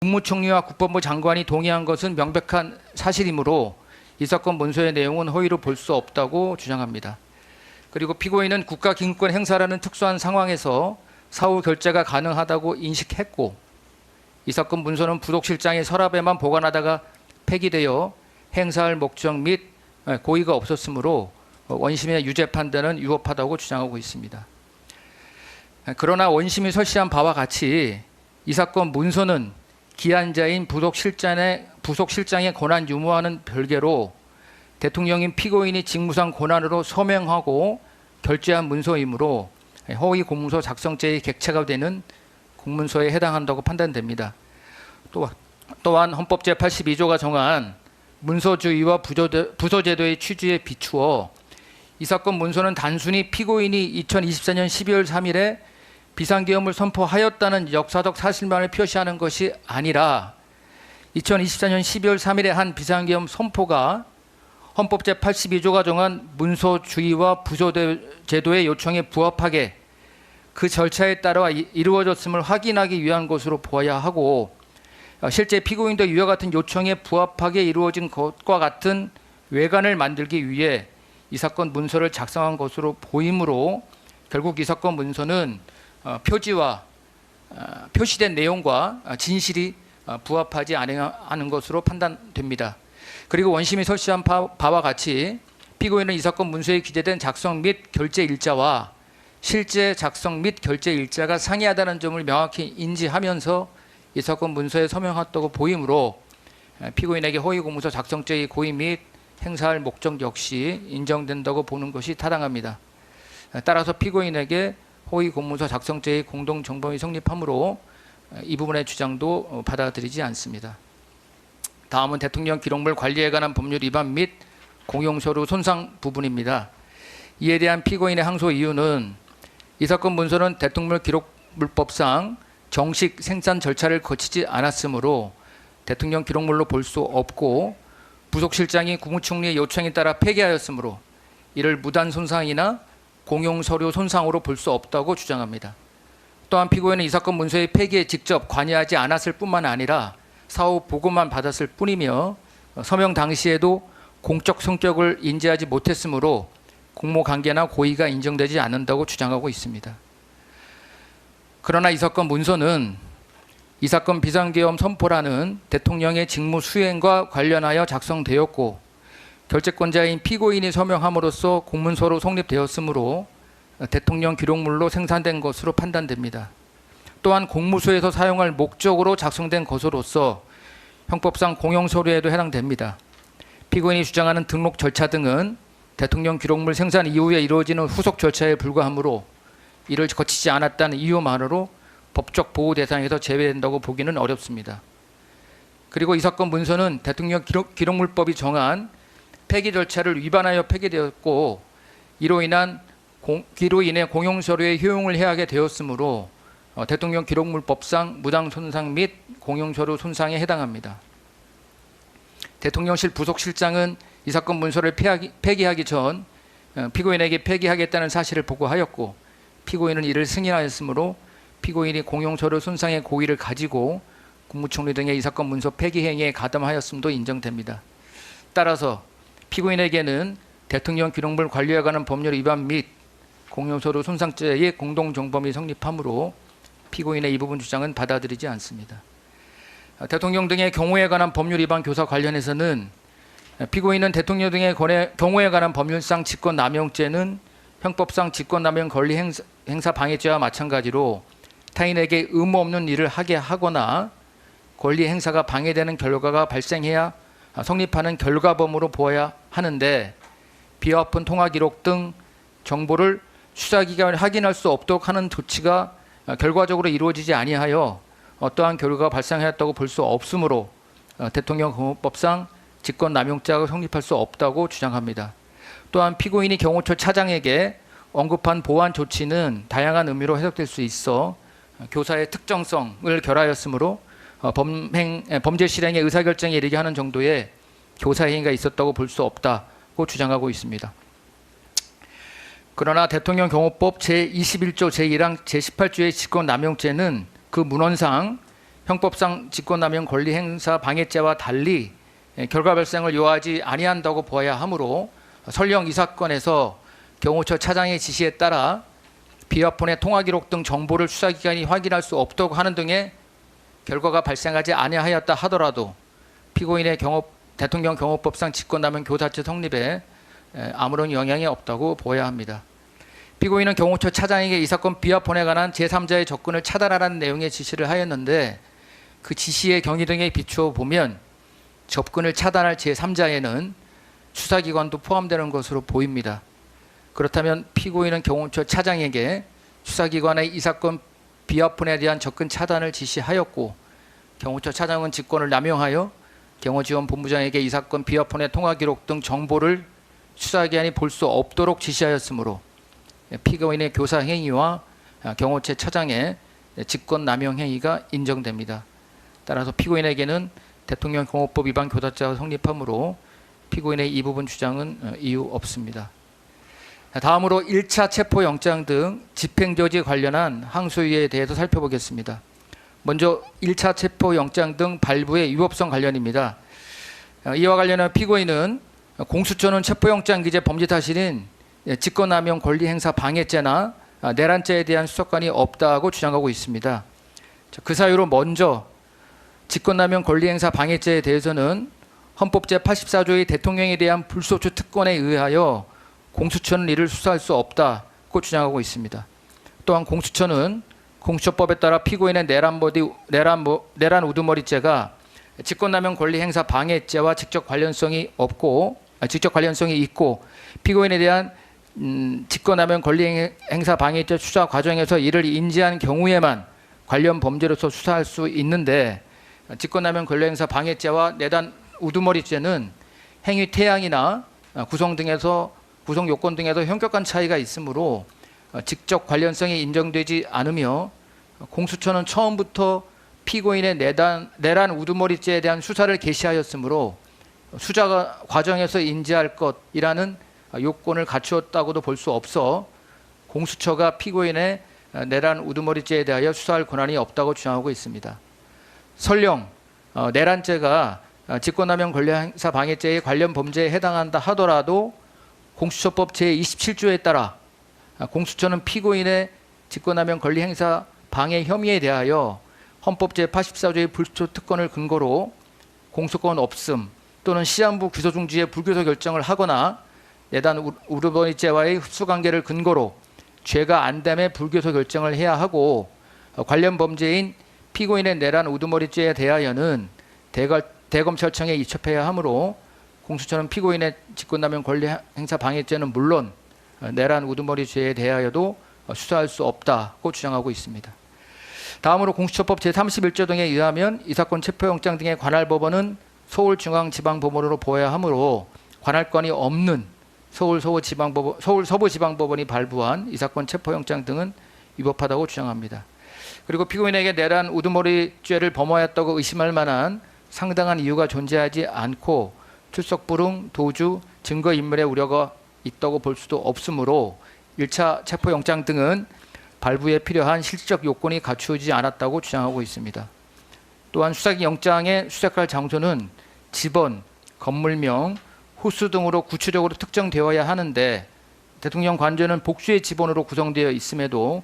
국무총리와 국방부 장관이 동의한 것은 명백한 사실이므로 이 사건 문서의 내용은 허위로 볼 수 없다고 주장합니다. 그리고 피고인은 국가기밀권 행사라는 특수한 상황에서 사후 결제가 가능하다고 인식했고, 이 사건 문서는 부속실장의 서랍에만 보관하다가 폐기되어 행사할 목적 및 고의가 없었으므로 원심의 유죄 판단은 유법하다고 주장하고 있습니다. 그러나 원심이 설시한 바와 같이 이 사건 문서는 기한자인 부속실장의 권한 유무와는 별개로 대통령인 피고인이 직무상 권한으로 서명하고 결재한 문서이므로 허위 공문서 작성죄의 객체가 되는 공문서에 해당한다고 판단됩니다. 또한 헌법 제82조가 정한 문서주의와 부서제도의 취지에 비추어 이 사건 문서는 단순히 피고인이 2024년 12월 3일에 비상계엄을 선포하였다는 역사적 사실만을 표시하는 것이 아니라 2024년 12월 3일에 한 비상계엄 선포가 헌법 제82조가 정한 문서주의와 부서제도의 요청에 부합하게 그 절차에 따라 이루어졌음을 확인하기 위한 것으로 보아야 하고, 실제 피고인도 이와 같은 요청에 부합하게 이루어진 것과 같은 외관을 만들기 위해 이 사건 문서를 작성한 것으로 보이므로 결국 이 사건 문서는 표지와 표시된 내용과 진실이 부합하지 않은 것으로 판단됩니다. 그리고 원심이 설시한 바와 같이 피고인은 이 사건 문서에 기재된 작성 및 결재 일자와 실제 작성 및 결재 일자가 상이하다는 점을 명확히 인지하면서 이 사건 문서에 서명했다고 보이므로 피고인에게 허위 공문서 작성죄의 고의 및 행사할 목적 역시 인정된다고 보는 것이 타당합니다. 따라서 피고인에게 허위 공문서 작성죄의 공동 정범이 성립하므로 이 부분의 주장도 받아들이지 않습니다. 다음은 대통령 기록물 관리에 관한 법률 위반 및 공용서류 손상 부분입니다. 이에 대한 피고인의 항소 이유는 이 사건 문서는 대통령 기록물법상 정식 생산 절차를 거치지 않았으므로 대통령 기록물로 볼 수 없고, 부속실장이 국무총리의 요청에 따라 폐기하였으므로 이를 무단 손상이나 공용서류 손상으로 볼 수 없다고 주장합니다. 또한 피고인은 이 사건 문서의 폐기에 직접 관여하지 않았을 뿐만 아니라 사후 보고만 받았을 뿐이며 서명 당시에도 공적 성격을 인지하지 못했으므로 공모관계나 고의가 인정되지 않는다고 주장하고 있습니다. 그러나 이 사건 문서는 이 사건 비상계엄 선포라는 대통령의 직무 수행과 관련하여 작성되었고, 결재권자인 피고인이 서명함으로써 공문서로 성립되었으므로 대통령 기록물로 생산된 것으로 판단됩니다. 또한 공무소에서 사용할 목적으로 작성된 것으로서 형법상 공용서류에도 해당됩니다. 피고인이 주장하는 등록 절차 등은 대통령 기록물 생산 이후에 이루어지는 후속 절차에 불과하므로 이를 거치지 않았다는 이유만으로 법적 보호 대상에서 제외된다고 보기는 어렵습니다. 그리고 이 사건 문서는 대통령 기록물법이 정한 폐기 절차를 위반하여 폐기되었고, 이로 인해 공용서류의 효용을 해하게 되었으므로 대통령 기록물법상 무당 손상 및 공용서류 손상에 해당합니다. 대통령실 부속실장은 이 사건 문서를 폐기하기 전 피고인에게 폐기하겠다는 사실을 보고하였고, 피고인은 이를 승인하였으므로 피고인이 공용서류 손상의 고의를 가지고 국무총리 등의 이 사건 문서 폐기 행위에 가담하였음도 인정됩니다. 따라서 피고인에게는 대통령 기록물 관리에 관한 법률 위반 및 공용서류 손상죄의 공동정범이 성립하므로 피고인의 이 부분 주장은 받아들이지 않습니다. 대통령 등의 경우에 관한 법률 위반 교사 관련해서는 피고인은 대통령 등의 경우에 관한 법률상 직권남용죄는 형법상 직권남용 권리 행사 방해죄와 마찬가지로 타인에게 의무 없는 일을 하게 하거나 권리 행사가 방해되는 결과가 발생해야 성립하는 결과범으로 보아야 하는데, 비화폰 통화 기록 등 정보를 수사기관이 확인할 수 없도록 하는 조치가 결과적으로 이루어지지 아니하여 어떠한 결과가 발생하였다고 볼 수 없으므로 대통령 공무법상 직권남용죄가 성립할 수 없다고 주장합니다. 또한 피고인이 경호처 차장에게 언급한 보완 조치는 다양한 의미로 해석될 수 있어 교사의 특정성을 결하였으므로 범죄 실행의 의사결정에 이르게 하는 정도의 교사 행위가 있었다고 볼 수 없다고 주장하고 있습니다. 그러나 대통령 경호법 제21조 제1항 제18조의 직권남용죄는 그 문헌상 형법상 직권남용 권리행사 방해죄와 달리 결과 발생을 요하지 아니한다고 보아야 하므로 설령 이 사건에서 경호처 차장의 지시에 따라 비화폰의 통화기록 등 정보를 수사기관이 확인할 수 없도록 하는 등의 결과가 발생하지 아니하였다 하더라도 피고인의 대통령 경호법상 직권남용 교사죄 성립에 아무런 영향이 없다고 보아야 합니다. 피고인은 경호처 차장에게 이 사건 비화폰에 관한 제3자의 접근을 차단하라는 내용의 지시를 하였는데 그 지시의 경위 등에 비추어 보면 접근을 차단할 제3자에는 수사기관도 포함되는 것으로 보입니다. 그렇다면 피고인은 경호처 차장에게 수사기관의 이 사건 비화폰에 대한 접근 차단을 지시하였고 경호처 차장은 직권을 남용하여 경호지원본부장에게 이 사건 비화폰의 통화기록 등 정보를 수사기관이 볼 수 없도록 지시하였으므로 피고인의 교사 행위와 경호처 차장의 직권 남용 행위가 인정됩니다. 따라서 피고인에게는 대통령 경호법 위반 교사죄가 성립하므로 피고인의 이 부분 주장은 이유 없습니다. 다음으로 1차 체포영장 등 집행조지 관련한 항소유예에 대해서 살펴보겠습니다. 먼저 1차 체포영장 등 발부의 위법성 관련입니다. 이와 관련한 피고인은 공수처는 체포영장 기재 범죄 사실인 직권남용 권리행사 방해죄나 내란죄에 대한 수사권이 없다고 주장하고 있습니다. 그 사유로 먼저 직권남용 권리행사 방해죄에 대해서는 헌법 제84조의 대통령에 대한 불소추 특권에 의하여 공수처는 이를 수사할 수 없다고 주장하고 있습니다. 또한 공수처는 공수처법에 따라 피고인의 내란 우두머리죄가 직권남용 권리행사 방해죄와 직접 관련성이 있고 피고인에 대한 직권남용 권리행사 방해죄 수사 과정에서 이를 인지한 경우에만 관련 범죄로서 수사할 수 있는데 직권남용 권리행사 방해죄와 내란 우두머리죄는 행위 태양이나 구성 요건 등에서 현격한 차이가 있으므로 직접 관련성이 인정되지 않으며 공수처는 처음부터 피고인의 내란 우두머리죄에 대한 수사를 개시하였으므로 수사 과정에서 인지할 것이라는 요건을 갖추었다고도 볼 수 없어 공수처가 피고인의 내란 우두머리죄에 대하여 수사할 권한이 없다고 주장하고 있습니다. 설령 내란죄가 직권남용 권리행사 방해죄의 관련 범죄에 해당한다 하더라도 공수처법 제27조에 따라 공수처는 피고인의 직권남용 권리행사 방해 혐의에 대하여 헌법 제84조의 불소추 특권을 근거로 공소권 없음 또는 시한부 기소 중지의 불기소 결정을 하거나 내란 우두머리죄와의 흡수관계를 근거로 죄가 안 됨의 불기소 결정을 해야 하고 관련 범죄인 피고인의 내란 우두머리죄에 대하여는 대검찰청에 이첩해야 하므로 공수처는 피고인의 직권남용 권리행사 방해죄는 물론 내란 우두머리죄에 대하여도 수사할 수 없다고 주장하고 있습니다. 다음으로 공수처법 제31조 등에 의하면 이 사건 체포영장 등의 관할 법원은 서울중앙지방법원으로 보아야 하므로 관할권이 없는 서울 서부지방법원이 발부한 이 사건 체포영장 등은 위법하다고 주장합니다. 그리고 피고인에게 내란 우두머리죄를 범하였다고 의심할 만한 상당한 이유가 존재하지 않고 출석 불응, 도주, 증거인멸의 우려가 있다고 볼 수도 없으므로 1차 체포영장 등은 발부에 필요한 실질적 요건이 갖추어지지 않았다고 주장하고 있습니다. 또한 수사영장의 수색할 장소는 집원, 건물명, 호수 등으로 구체적으로 특정되어야 하는데 대통령 관저는 복수의 집원으로 구성되어 있음에도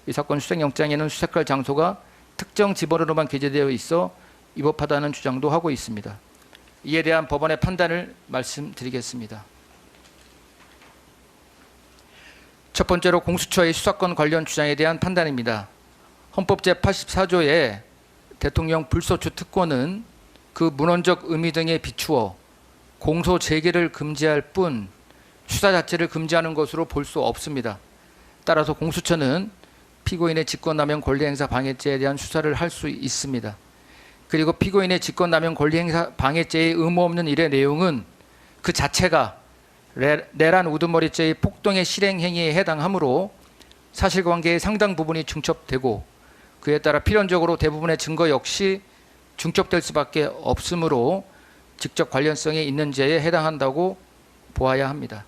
이 사건 수색영장에는 수색할 장소가 특정 집원으로만 기재되어 있어 위법하다는 주장도 하고 있습니다. 이에 대한 법원의 판단을 말씀드리겠습니다. 첫 번째로 공수처의 수사권 관련 주장에 대한 판단입니다. 헌법 제84조의 대통령 불소추 특권은 그 문헌적 의미 등에 비추어 공소 제기를 금지할 뿐 수사 자체를 금지하는 것으로 볼 수 없습니다. 따라서 공수처는 피고인의 직권남용 권리행사 방해죄에 대한 수사를 할 수 있습니다. 그리고 피고인의 직권남용 권리행사 방해죄의 의무 없는 일의 내용은 그 자체가 내란 우두머리죄의 폭동의 실행 행위에 해당하므로 사실관계의 상당 부분이 중첩되고 그에 따라 필연적으로 대부분의 증거 역시 중첩될 수밖에 없으므로 직접 관련성이 있는 죄에 해당한다고 보아야 합니다.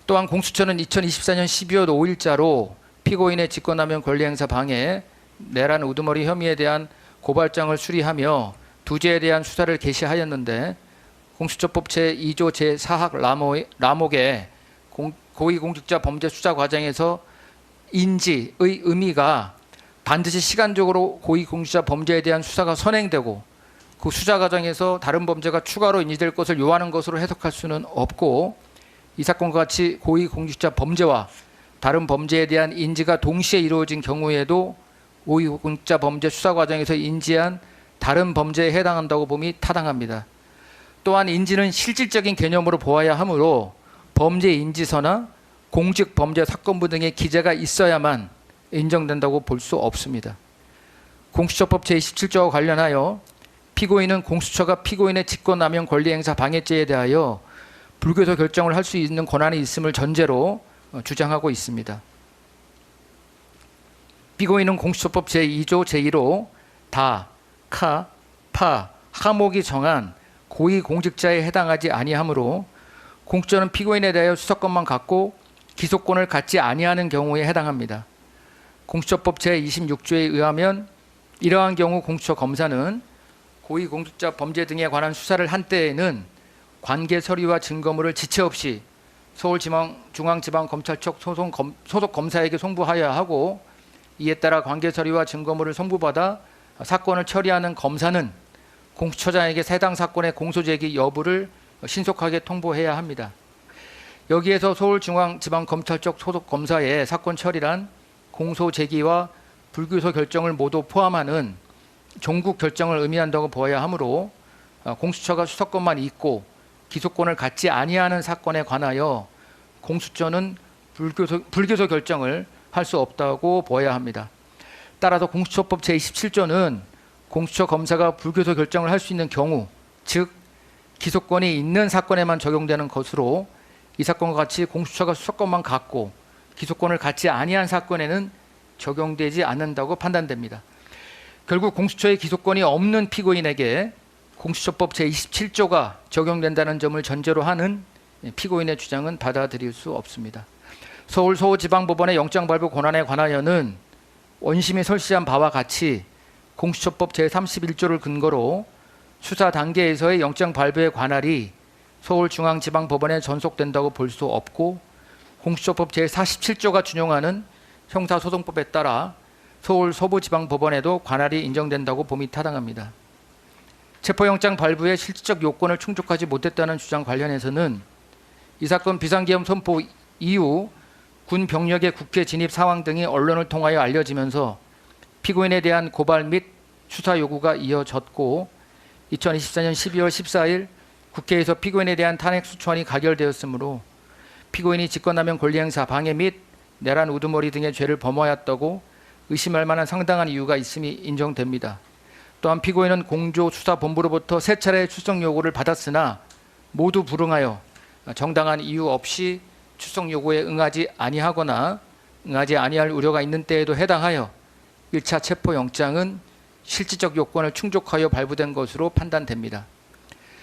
또한 공수처는 2024년 12월 5일자로 피고인의 직권남용 권리행사 방해, 내란 우두머리 혐의에 대한 고발장을 수리하며 두 죄에 대한 수사를 개시하였는데 공수처법 제2조 제4학 라목의 고위공직자 범죄 수사 과정에서 인지의 의미가 반드시 시간적으로 고위공직자 범죄에 대한 수사가 선행되고 그 수사 과정에서 다른 범죄가 추가로 인지될 것을 요하는 것으로 해석할 수는 없고, 이 사건과 같이 고위공직자 범죄와 다른 범죄에 대한 인지가 동시에 이루어진 경우에도 고위공직자 범죄 수사 과정에서 인지한 다른 범죄에 해당한다고 봄이 타당합니다. 또한 인지는 실질적인 개념으로 보아야 하므로 범죄 인지서나 공직범죄 사건부 등의 기재가 있어야만 인정된다고 볼 수 없습니다. 공수처법 제27조와 관련하여 피고인은 공수처가 피고인의 직권남용 권리행사 방해죄에 대하여 불교소 결정을 할 수 있는 권한이 있음을 전제로 주장하고 있습니다. 피고인은 공수처법 제2조 제1호 다, 카, 파, 하목이 정한 고위공직자에 해당하지 아니하므로 공수처는 피고인에 대하여 수사권만 갖고 기소권을 갖지 아니하는 경우에 해당합니다. 공수처법 제26조에 의하면 이러한 경우 공수처 검사는 고위공직자 범죄 등에 관한 수사를 한 때에는 관계 서류와 증거물을 지체 없이 서울중앙지방검찰청 소속 검사에게 송부하여야 하고, 이에 따라 관계 서류와 증거물을 송부받아 사건을 처리하는 검사는 공수처장에게 해당 사건의 공소제기 여부를 신속하게 통보해야 합니다. 여기에서 서울중앙지방검찰청 소속 검사의 사건 처리란 공소제기와 불기소 결정을 모두 포함하는 종국 결정을 의미한다고 보아야 하므로 공수처가 수사권만 있고 기소권을 갖지 아니하는 사건에 관하여 공수처는 불기소 결정을 할 수 없다고 보아야 합니다. 따라서 공수처법 제27조는 공수처 검사가 불기소 결정을 할 수 있는 경우, 즉 기소권이 있는 사건에만 적용되는 것으로, 이 사건과 같이 공수처가 수사권만 갖고 기소권을 갖지 아니한 사건에는 적용되지 않는다고 판단됩니다. 결국 공수처의 기소권이 없는 피고인에게 공수처법 제27조가 적용된다는 점을 전제로 하는 피고인의 주장은 받아들일 수 없습니다. 서울 서부지방법원의 영장 발부 권한에 관하여는 원심이 설시한 바와 같이 공수처법 제31조를 근거로 수사 단계에서의 영장 발부의 관할이 서울중앙지방법원에 전속된다고 볼 수 없고, 공수처법 제47조가 준용하는 형사소송법에 따라 서울 서부지방법원에도 관할이 인정된다고 봄이 타당합니다. 체포영장 발부의 실질적 요건을 충족하지 못했다는 주장 관련해서는 이 사건 비상계엄 선포 이후 군 병력의 국회 진입 상황 등이 언론을 통하여 알려지면서 피고인에 대한 고발 및 수사 요구가 이어졌고, 2024년 12월 14일 국회에서 피고인에 대한 탄핵 소추안이 가결되었으므로 피고인이 직권남용 권리행사 방해 및 내란 우두머리 등의 죄를 범하였다고 의심할 만한 상당한 이유가 있음이 인정됩니다. 또한 피고인은 공조수사본부로부터 세 차례 출석 요구를 받았으나 모두 불응하여 정당한 이유 없이 출석 요구에 응하지 아니하거나 응하지 아니할 우려가 있는 때에도 해당하여 1차 체포영장은 실질적 요건을 충족하여 발부된 것으로 판단됩니다.